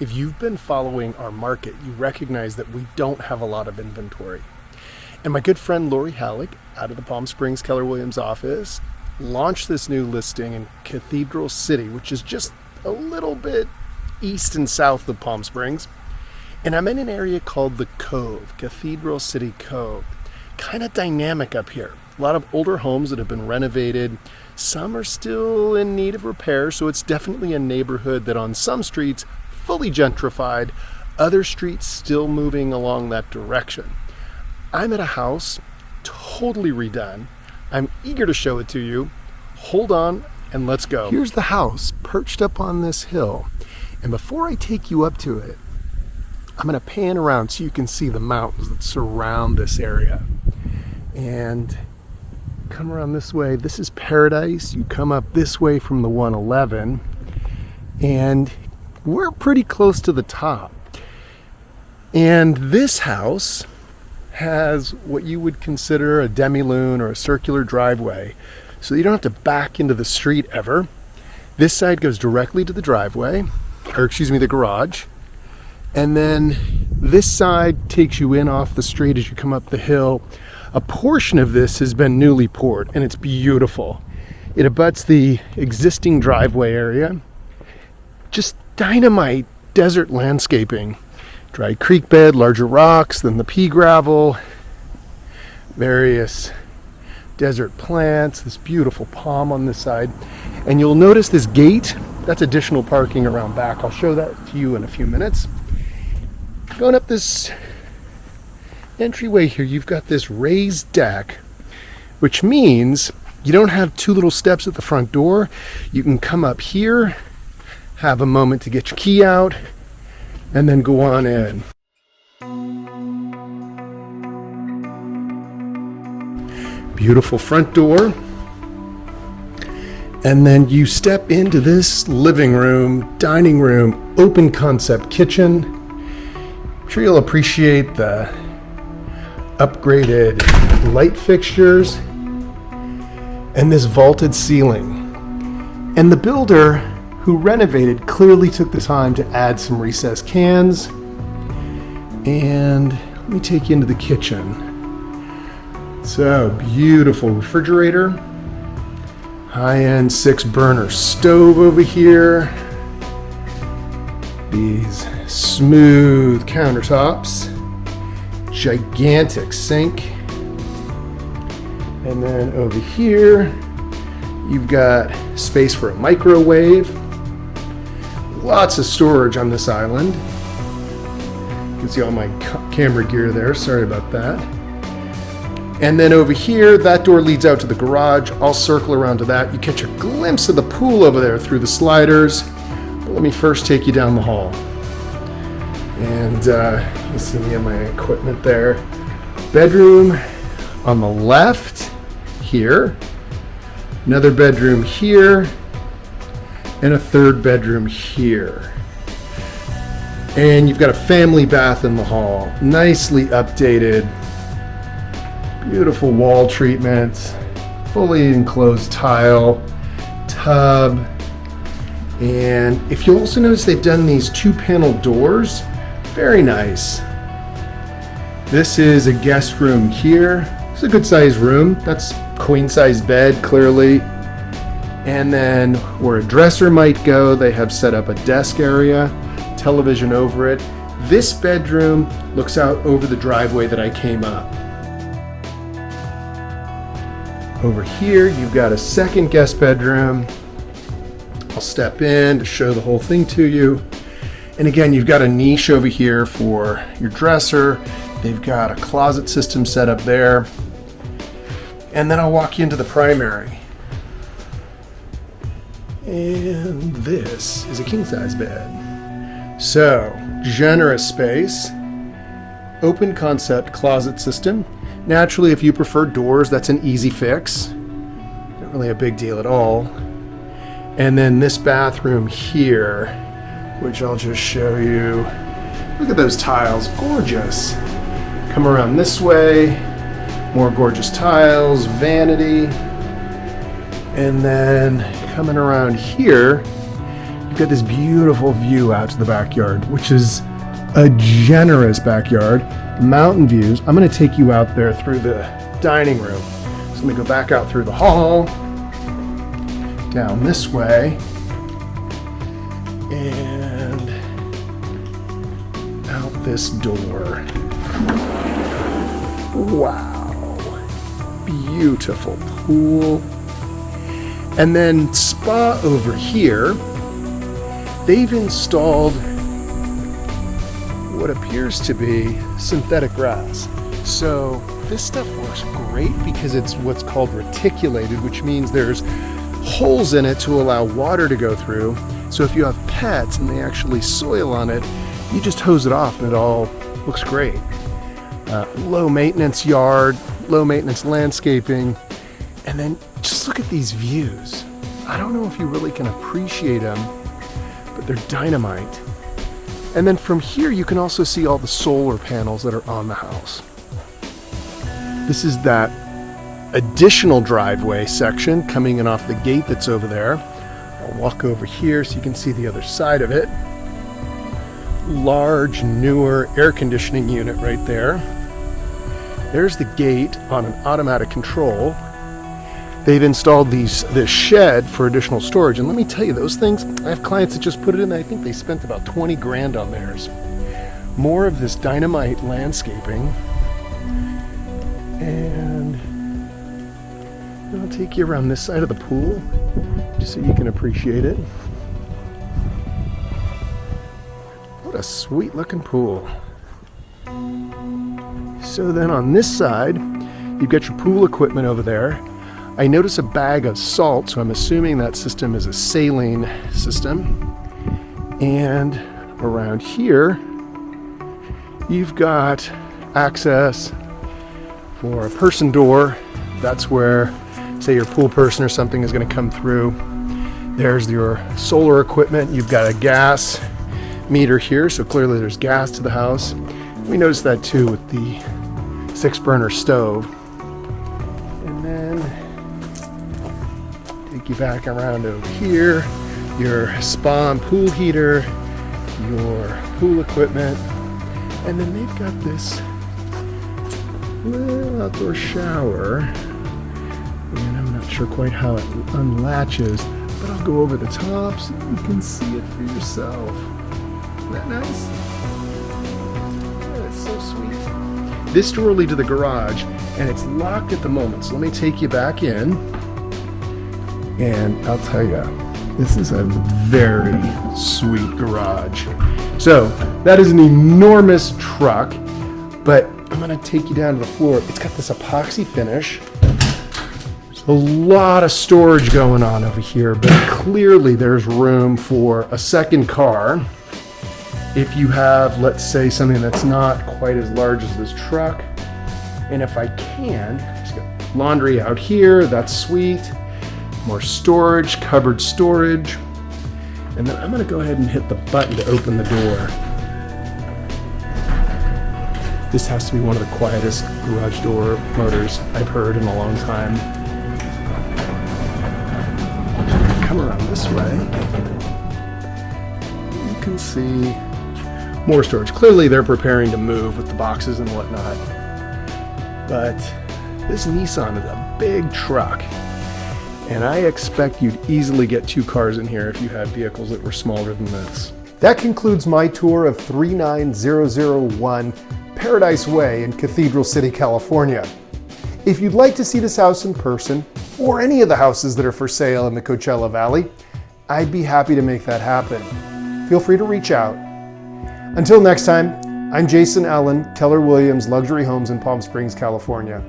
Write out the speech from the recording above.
If you've been following our market, you recognize that we don't have a lot of inventory. And my good friend Lori Halleck, out of the Palm Springs Keller Williams office, launched this new listing in Cathedral City, which is just a little bit east and south of Palm Springs. And I'm in an area called the Cove, Cathedral City Cove. Kind of dynamic up here. A lot of older homes that have been renovated. Some are still in need of repair, so it's definitely a neighborhood that on some streets fully gentrified, other streets still moving along that direction. I'm at a house totally redone. I'm eager to show it to you. Hold on and let's go. Here's the house perched up on this hill. And before I take you up to it, I'm going to pan around so you can see the mountains that surround this area. And come around this way. This is Paradise. You come up this way from the 111. And we're pretty close to the top. And this house has what you would consider a demi-lune or a circular driveway. So you don't have to back into the street ever. This side goes directly to the driveway, the garage. And then this side takes you in off the street as you come up the hill. A portion of this has been newly poured and it's beautiful. It abuts the existing driveway area. Just dynamite desert landscaping. Dry creek bed, larger rocks than the pea gravel, various desert plants, this beautiful palm on this side. And you'll notice this gate, that's additional parking around back. I'll show that to you in a few minutes. Going up this entryway here, you've got this raised deck, which means you don't have two little steps at the front door. You can come up here, have a moment to get your key out, and then go on in. Beautiful front door. And then you step into this living room, dining room, open concept kitchen. I'm sure you'll appreciate the upgraded light fixtures and this vaulted ceiling. And the builder who renovated clearly took the time to add some recessed cans. And let me take you into the kitchen. So, beautiful refrigerator, high-end 6-burner stove over here, these smooth countertops, gigantic sink, and then over here you've got space for a microwave. Lots of storage on this island. You can see all my camera gear there. Sorry about that. And then over here, that door leads out to the garage. I'll circle around to that. You catch a glimpse of the pool over there through the sliders. But let me first take you down the hall. And you see me and my equipment there. Bedroom on the left here. Another bedroom here. And a third bedroom here. And you've got a family bath in the hall. Nicely updated. Beautiful wall treatments. Fully enclosed tile. Tub. And if you also notice, they've done these 2-panel doors. Very nice. This is a guest room here. It's a good sized room. That's queen size bed, clearly. And then where a dresser might go, they have set up a desk area, television over it. This bedroom looks out over the driveway that I came up. Over here, you've got a second guest bedroom. I'll step in to show the whole thing to you. And again, you've got a niche over here for your dresser. They've got a closet system set up there. And then I'll walk you into the primary. And this is a king-size bed. So, generous space, open concept closet system. Naturally, if you prefer doors, that's an easy fix. Not really a big deal at all. And then this bathroom here, which I'll just show you. Look at those tiles, gorgeous. Come around this way, more gorgeous tiles, vanity. And then coming around here, you've got this beautiful view out to the backyard, which is a generous backyard. Mountain views. I'm going to take you out there through the dining room. So let me go back out through the hall, down this way, and out this door. Wow. Beautiful pool. And then spa over here, they've installed what appears to be synthetic grass. So this stuff works great because it's what's called reticulated, which means there's holes in it to allow water to go through. So if you have pets and they actually soil on it, you just hose it off and it all looks great. Low maintenance yard, low maintenance landscaping, and then just look at these views. I don't know if you really can appreciate them, but they're dynamite. And then from here, you can also see all the solar panels that are on the house. This is that additional driveway section coming in off the gate that's over there. I'll walk over here so you can see the other side of it. Large, newer air conditioning unit right there. There's the gate on an automatic control. They've installed this shed for additional storage. And let me tell you, those things, I have clients that just put it in. I think they spent about 20 grand on theirs. More of this dynamite landscaping. And I'll take you around this side of the pool just so you can appreciate it. What a sweet looking pool. So then on this side, you've got your pool equipment over there. I notice a bag of salt, so I'm assuming that system is a saline system. And around here, you've got access for a person door. That's where, say, your pool person or something is going to come through. There's your solar equipment. You've got a gas meter here, so clearly there's gas to the house. We noticed that too with the 6-burner stove. And then take you back around over here, your spa and pool heater, your pool equipment, and then they've got this little outdoor shower, and I'm not sure quite how it unlatches, but I'll go over the top so you can see it for yourself. Isn't that nice? Yeah, that's so sweet. This door will lead to the garage, and it's locked at the moment, so let me take you back in. And I'll tell you, this is a very sweet garage. So that is an enormous truck, but I'm gonna take you down to the floor. It's got this epoxy finish. There's a lot of storage going on over here, but clearly there's room for a second car. If you have, let's say, something that's not quite as large as this truck. And if I can, just got laundry out here, that's sweet. More storage, cupboard storage. And then I'm gonna go ahead and hit the button to open the door. This has to be one of the quietest garage door motors I've heard in a long time. Come around this way. You can see more storage. Clearly they're preparing to move with the boxes and whatnot. But this Nissan is a big truck. And I expect you'd easily get 2 cars in here if you had vehicles that were smaller than this. That concludes my tour of 39001 Paradise Way in Cathedral City, California. If you'd like to see this house in person, or any of the houses that are for sale in the Coachella Valley, I'd be happy to make that happen. Feel free to reach out. Until next time, I'm Jason Allen, Keller Williams Luxury Homes in Palm Springs, California.